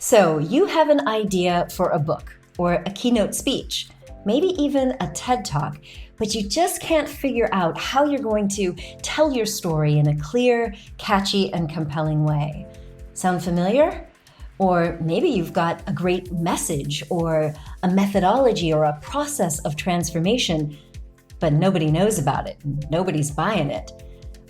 So you have an idea for a book or a keynote speech, maybe even a TED Talk, but you just can't figure out how you're going to tell your story in a clear, catchy, and compelling way. Sound familiar? Or maybe you've got a great message or a methodology or a process of transformation, but nobody knows about it. Nobody's buying it.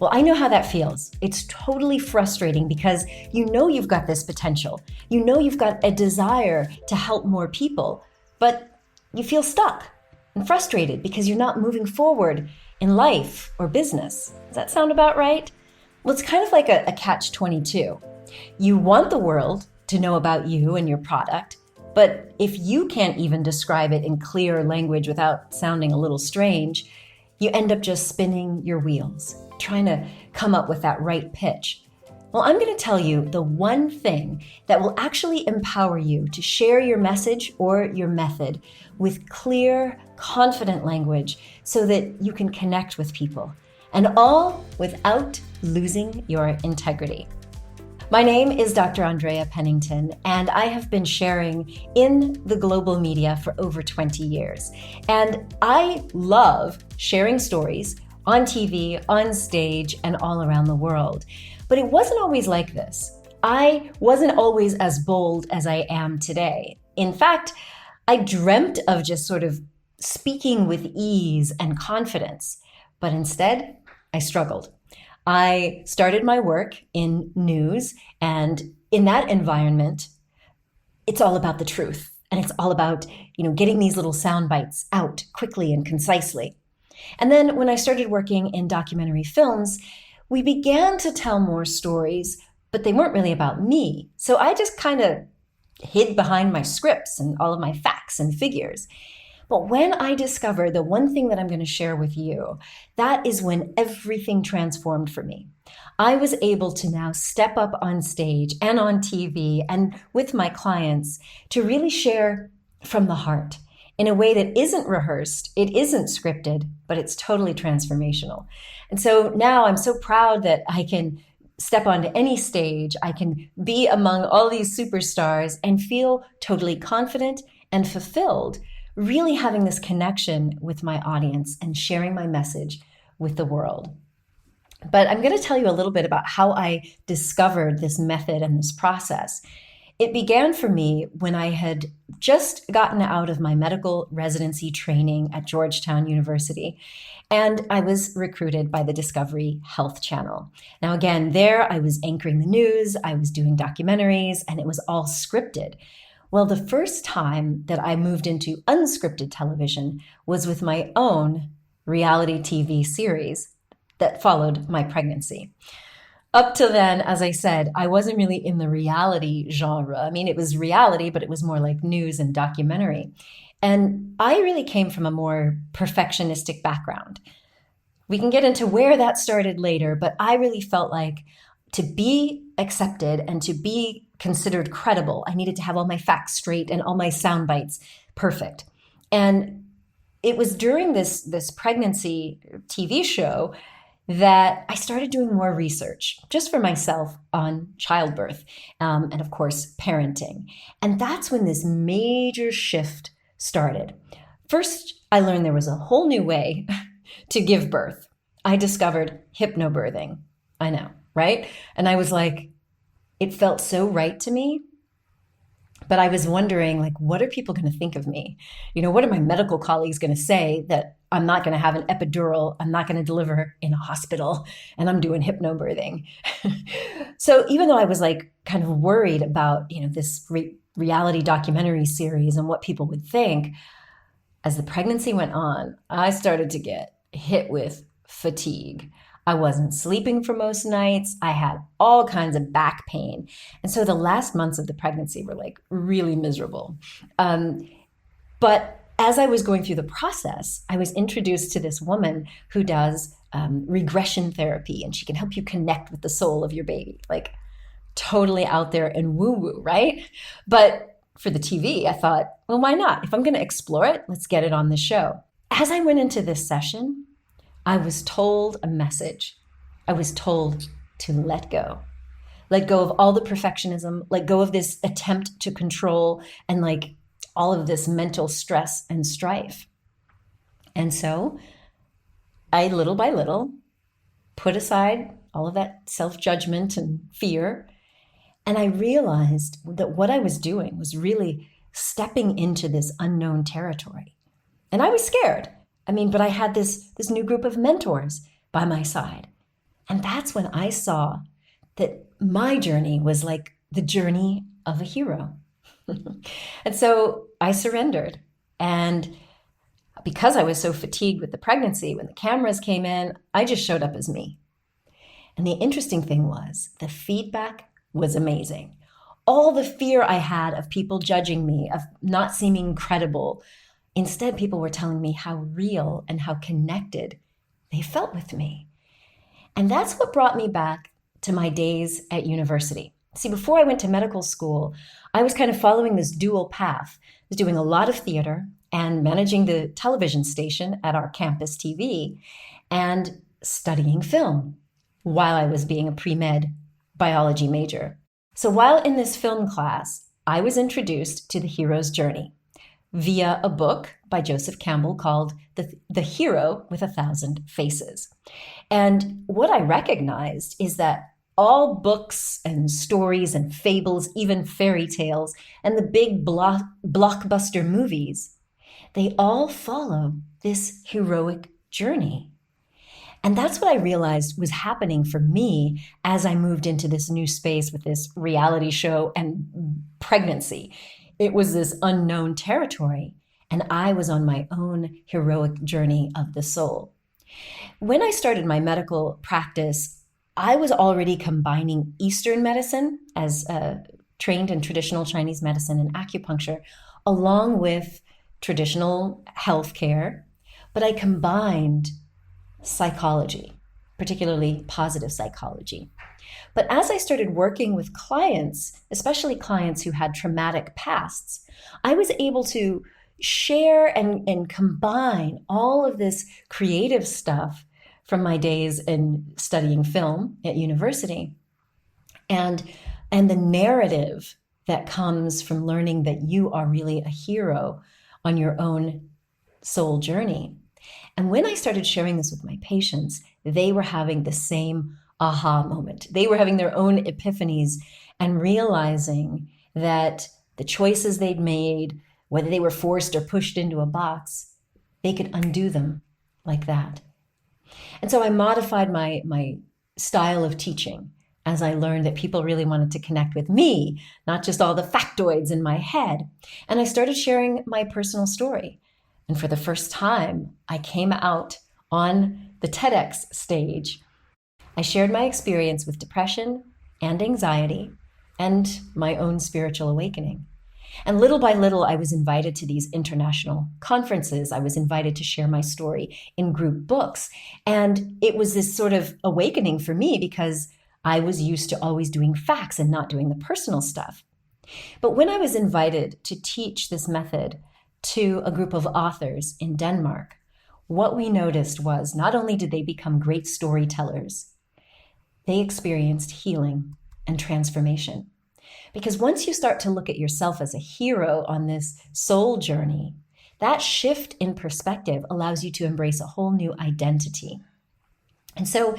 Well, I know how that feels. It's totally frustrating because you know you've got this potential. You know you've got a desire to help more people, but you feel stuck and frustrated because you're not moving forward in life or business. Does that sound about right? Well, it's kind of like a catch-22. You want the world to know about you and your product, but if you can't even describe it in clear language without sounding a little strange, you end up just spinning your wheels, trying to come up with that right pitch. Well, I'm going to tell you the one thing that will actually empower you to share your message or your method with clear, confident language so that you can connect with people, and all without losing your integrity. My name is Dr. Andrea Pennington, and I have been sharing in the global media for over 20 years. And I love sharing stories on TV, on stage, and all around the world. But it wasn't always like this. I wasn't always as bold as I am today. In fact, I dreamt of just sort of speaking with ease and confidence, but instead, I struggled. I started my work in news, and in that environment, it's all about the truth. And it's all about, getting these little sound bites out quickly and concisely. And then when I started working in documentary films, we began to tell more stories, but they weren't really about me. So I just kind of hid behind my scripts and all of my facts and figures. But when I discovered the one thing that I'm going to share with you, that is when everything transformed for me. I was able to now step up on stage and on TV and with my clients to really share from the heart in a way that isn't rehearsed, it isn't scripted, but it's totally transformational. And so now I'm so proud that I can step onto any stage, I can be among all these superstars and feel totally confident and fulfilled, really having this connection with my audience and sharing my message with the world. But I'm going to tell you a little bit about how I discovered this method and this process. It began for me when I had just gotten out of my medical residency training at Georgetown University, and I was recruited by the Discovery Health Channel. Now, again, there I was anchoring the news, I was doing documentaries, and it was all scripted. Well, the first time that I moved into unscripted television was with my own reality TV series that followed my pregnancy. Up to then, as I said, I wasn't really in the reality genre. I mean, it was reality, but it was more like news and documentary. And I really came from a more perfectionistic background. We can get into where that started later, but I really felt like to be accepted and to be considered credible, I needed to have all my facts straight and all my sound bites perfect. And it was during this pregnancy TV show that I started doing more research just for myself on childbirth and, of course, parenting. And that's when this major shift started. First, I learned there was a whole new way to give birth. I discovered hypnobirthing. I know, right? And I was like, it felt so right to me. But I was wondering, what are people going to think of me? What are my medical colleagues going to say that I'm not going to have an epidural, I'm not going to deliver in a hospital, and I'm doing hypnobirthing? So even though I was kind of worried about, this reality documentary series and what people would think, as the pregnancy went on, I started to get hit with fatigue. I wasn't sleeping for most nights. I had all kinds of back pain. And so the last months of the pregnancy were really miserable. But as I was going through the process, I was introduced to this woman who does regression therapy, and she can help you connect with the soul of your baby. Totally out there and woo-woo, right? But for the TV, I thought, well, why not? If I'm going to explore it, let's get it on the show. As I went into this session, I was told a message. I was told to let go. let go of all the perfectionism, let go of this attempt to control, and like all of this mental stress and strife. And so I, little by little, put aside all of that self-judgment and fear. And I realized that what I was doing was really stepping into this unknown territory. And I was scared. But I had this new group of mentors by my side. And that's when I saw that my journey was like the journey of a hero. And so I surrendered. And because I was so fatigued with the pregnancy, when the cameras came in, I just showed up as me. And the interesting thing was the feedback was amazing. All the fear I had of people judging me, of not seeming credible, instead people were telling me how real and how connected they felt with me. And that's what brought me back to my days at university. See, before I went to medical school, I was kind of following this dual path. I was doing a lot of theater and managing the television station at our campus TV and studying film while I was being a pre-med biology major. So while in this film class, I was introduced to the hero's journey via a book by Joseph Campbell called The Hero with 1,000 Faces. And what I recognized is that all books and stories and fables, even fairy tales, and the big blockbuster movies, they all follow this heroic journey. And that's what I realized was happening for me as I moved into this new space with this reality show and pregnancy. It was this unknown territory, and I was on my own heroic journey of the soul. When I started my medical practice, I was already combining Eastern medicine as trained in traditional Chinese medicine and acupuncture, along with traditional healthcare, but I combined psychology, particularly positive psychology. But as I started working with clients, especially clients who had traumatic pasts, I was able to share and combine all of this creative stuff from my days in studying film at university and the narrative that comes from learning that you are really a hero on your own soul journey. And when I started sharing this with my patients, they were having the same aha moment. They were having their own epiphanies and realizing that the choices they'd made, whether they were forced or pushed into a box, they could undo them like that. And so I modified my style of teaching as I learned that people really wanted to connect with me, not just all the factoids in my head. And I started sharing my personal story. And for the first time, I came out on the TEDx stage. I shared my experience with depression and anxiety and my own spiritual awakening. And little by little, I was invited to these international conferences. I was invited to share my story in group books. And it was this sort of awakening for me because I was used to always doing facts and not doing the personal stuff. But when I was invited to teach this method to a group of authors in Denmark, what we noticed was not only did they become great storytellers, they experienced healing and transformation. Because once you start to look at yourself as a hero on this soul journey, that shift in perspective allows you to embrace a whole new identity. And so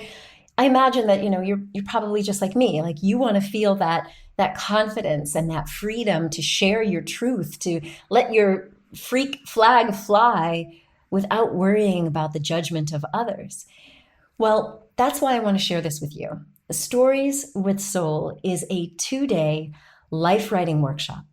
I imagine that, you're probably just like me, like you want to feel that confidence and that freedom to share your truth, to let your freak flag fly without worrying about the judgment of others. Well, that's why I want to share this with you. The Stories with Soul is a 2-day life writing workshop.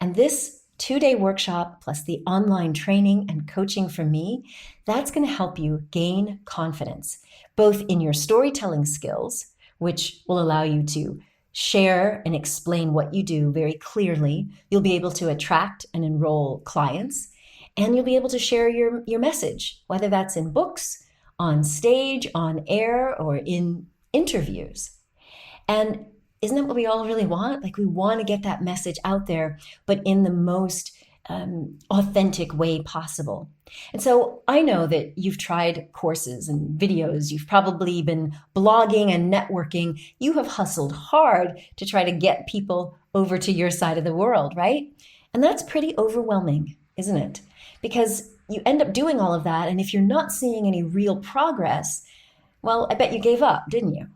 And this 2-day workshop, plus the online training and coaching from me, that's going to help you gain confidence, both in your storytelling skills, which will allow you to share and explain what you do very clearly. You'll be able to attract and enroll clients, and you'll be able to share your message, whether that's in books, on stage, on air, or in interviews. And isn't that what we all really want? Like we want to get that message out there, but in the most authentic way possible. And so I know that you've tried courses and videos, you've probably been blogging and networking, you have hustled hard to try to get people over to your side of the world, right? And that's pretty overwhelming, isn't it? Because you end up doing all of that, and if you're not seeing any real progress, well, I bet you gave up, didn't you?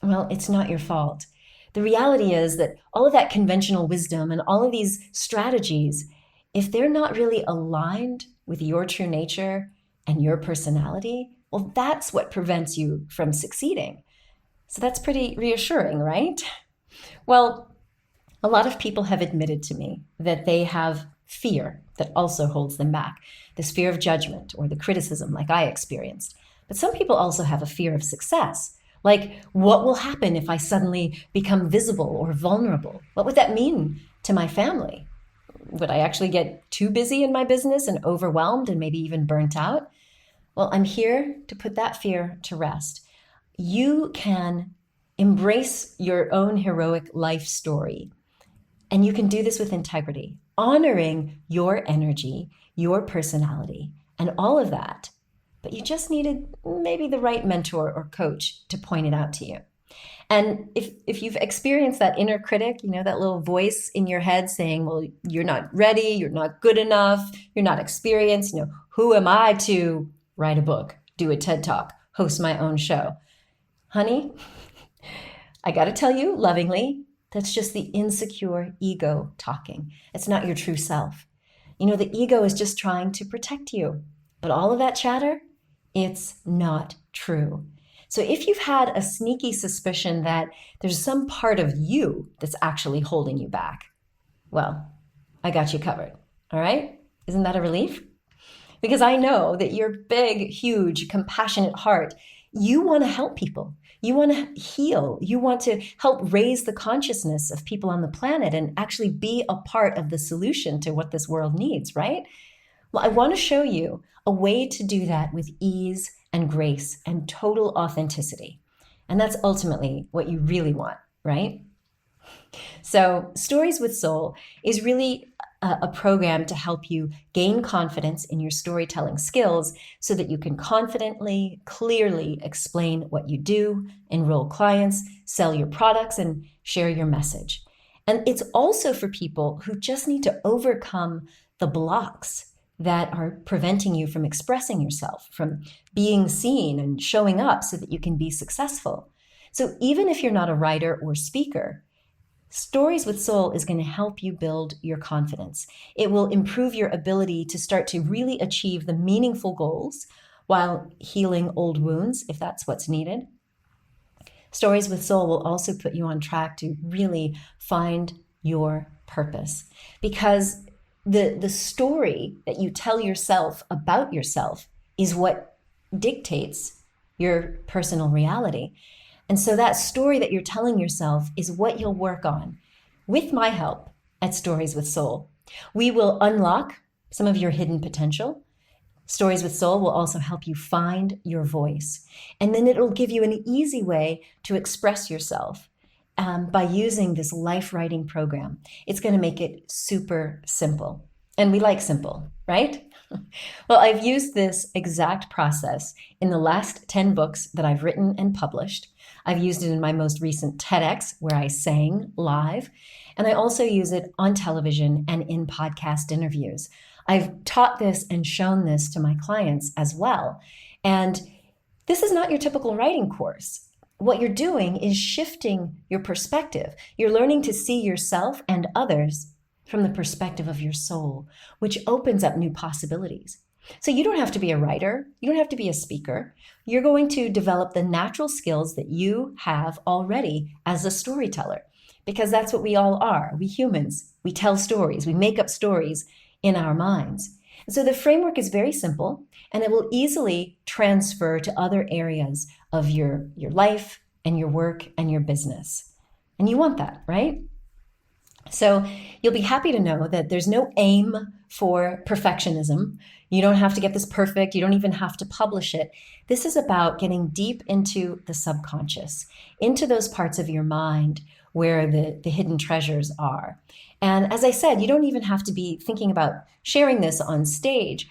Well, it's not your fault. The reality is that all of that conventional wisdom and all of these strategies, if they're not really aligned with your true nature and your personality, well, that's what prevents you from succeeding. So that's pretty reassuring, right? Well, a lot of people have admitted to me that they have fear that also holds them back, this fear of judgment or the criticism like I experienced. But some people also have a fear of success. Like, what will happen if I suddenly become visible or vulnerable? What would that mean to my family? Would I actually get too busy in my business and overwhelmed and maybe even burnt out? Well, I'm here to put that fear to rest. You can embrace your own heroic life story, and you can do this with integrity, honoring your energy, your personality, and all of that. But you just needed maybe the right mentor or coach to point it out to you. And if you've experienced that inner critic, that little voice in your head saying, well, you're not ready, you're not good enough, you're not experienced, who am I to write a book, do a TED Talk, host my own show? Honey, I got to tell you lovingly, that's just the insecure ego talking. It's not your true self. The ego is just trying to protect you. But all of that chatter, it's not true. So if you've had a sneaky suspicion that there's some part of you that's actually holding you back, well, I got you covered. All right? Isn't that a relief? Because I know that your big, huge, compassionate heart, you want to help people. You want to heal. You want to help raise the consciousness of people on the planet and actually be a part of the solution to what this world needs, right? Well, I want to show you a way to do that with ease and grace and total authenticity. And that's ultimately what you really want, right? So Stories with Soul is really a program to help you gain confidence in your storytelling skills so that you can confidently, clearly explain what you do, enroll clients, sell your products, and share your message. And it's also for people who just need to overcome the blocks that are preventing you from expressing yourself, from being seen and showing up so that you can be successful. So even if you're not a writer or speaker, Stories with Soul is going to help you build your confidence. It will improve your ability to start to really achieve the meaningful goals while healing old wounds, if that's what's needed. Stories with Soul will also put you on track to really find your purpose, because the story that you tell yourself about yourself is what dictates your personal reality. And so that story that you're telling yourself is what you'll work on with my help at Stories with Soul. We will unlock some of your hidden potential. Stories with Soul will also help you find your voice. And then it'll give you an easy way to express yourself by using this life writing program. It's going to make it super simple. And we like simple, right? Well, I've used this exact process in the last 10 books that I've written and published. I've used it in my most recent TEDx, where I sang live, and I also use it on television and in podcast interviews. I've taught this and shown this to my clients as well. And this is not your typical writing course. What you're doing is shifting your perspective. You're learning to see yourself and others from the perspective of your soul, which opens up new possibilities. So you don't have to be a writer. You don't have to be a speaker. You're going to develop the natural skills that you have already as a storyteller, because that's what we all are. We humans, we tell stories. We make up stories in our minds. And so the framework is very simple, and it will easily transfer to other areas of your life and your work and your business. And you want that, right? So you'll be happy to know that there's no aim for perfectionism. You don't have to get this perfect. You don't even have to publish it. This is about getting deep into the subconscious, into those parts of your mind where the hidden treasures are. And as I said, you don't even have to be thinking about sharing this on stage.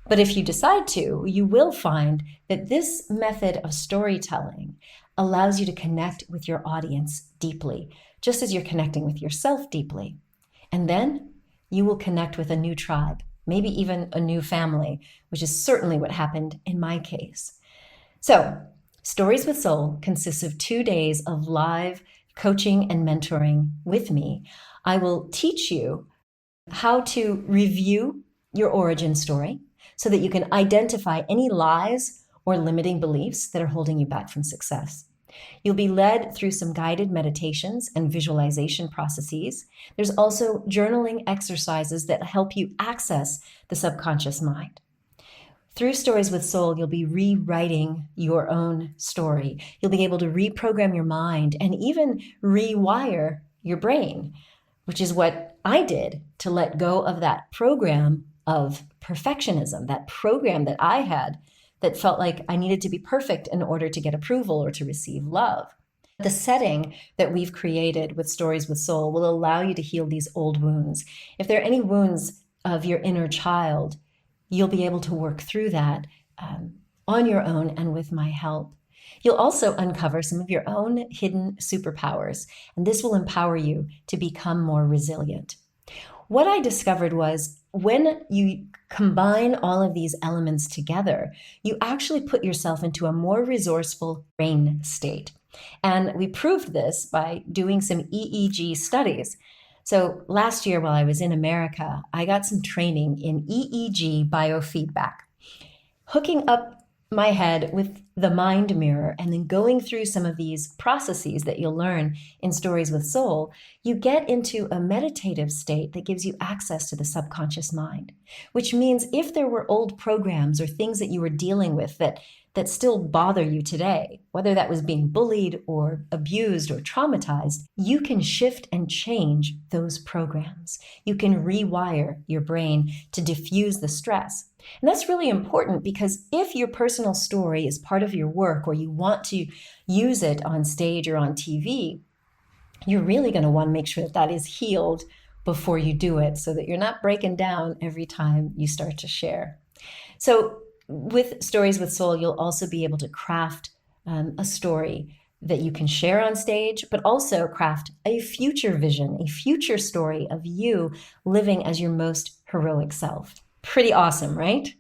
But if you decide to, you will find that this method of storytelling allows you to connect with your audience deeply, just as you're connecting with yourself deeply. And then you will connect with a new tribe, maybe even a new family, which is certainly what happened in my case. So, Stories with Soul consists of 2 days of live coaching and mentoring with me. I will teach you how to review your origin story so that you can identify any lies or limiting beliefs that are holding you back from success. You'll be led through some guided meditations and visualization processes. There's also journaling exercises that help you access the subconscious mind. Through Stories with Soul, you'll be rewriting your own story. You'll be able to reprogram your mind and even rewire your brain, which is what I did to let go of that program of perfectionism, that program that I had that felt like I needed to be perfect in order to get approval or to receive love. The setting that we've created with Stories with Soul will allow you to heal these old wounds. If there are any wounds of your inner child, you'll be able to work through that on your own and with my help. You'll also uncover some of your own hidden superpowers, and this will empower you to become more resilient. What I discovered was when you combine all of these elements together, you actually put yourself into a more resourceful brain state. And we proved this by doing some EEG studies. So last year while I was in America, I got some training in EEG biofeedback, hooking up my head with the mind mirror and then going through some of these processes that you'll learn in Stories with Soul. You get into a meditative state that gives you access to the subconscious mind, which means if there were old programs or things that you were dealing with that still bother you today, whether that was being bullied or abused or traumatized, you can shift and change those programs. You can rewire your brain to diffuse the stress. And that's really important because if your personal story is part of your work or you want to use it on stage or on TV, you're really going to want to make sure that that is healed before you do it so that you're not breaking down every time you start to share. So with Stories with Soul, you'll also be able to craft a story that you can share on stage, but also craft a future vision, a future story of you living as your most heroic self. Pretty awesome, right?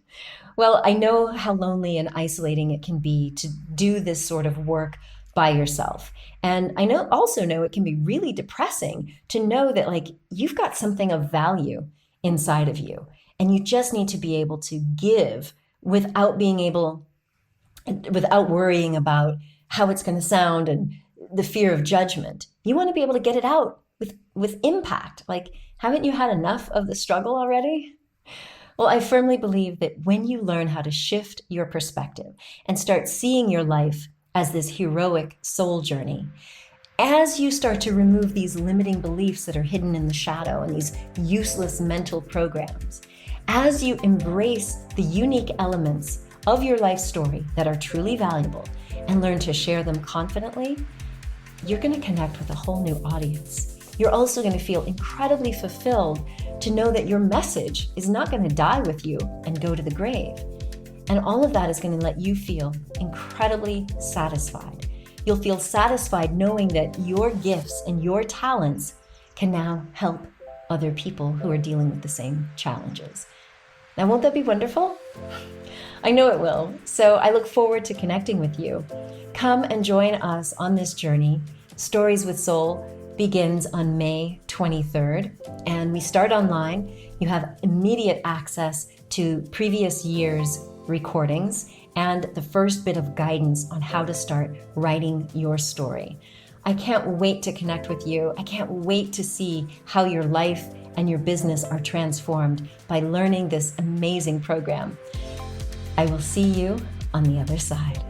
Well, I know how lonely and isolating it can be to do this sort of work by yourself. And I also know it can be really depressing to know that you've got something of value inside of you and you just need to be able to give without worrying about how it's going to sound and the fear of judgment. You want to be able to get it out with impact. Haven't you had enough of the struggle already? Well, I firmly believe that when you learn how to shift your perspective and start seeing your life as this heroic soul journey, as you start to remove these limiting beliefs that are hidden in the shadow and these useless mental programs, as you embrace the unique elements of your life story that are truly valuable and learn to share them confidently, you're going to connect with a whole new audience. You're also going to feel incredibly fulfilled to know that your message is not going to die with you and go to the grave. And all of that is going to let you feel incredibly satisfied. You'll feel satisfied knowing that your gifts and your talents can now help other people who are dealing with the same challenges. Now, won't that be wonderful? I know it will. So I look forward to connecting with you. Come and join us on this journey. Stories with Soul begins on May 23rd, and we start online. You have immediate access to previous year's recordings and the first bit of guidance on how to start writing your story. I can't wait to connect with you. I can't wait to see how your life and your business are transformed by learning this amazing program. I will see you on the other side.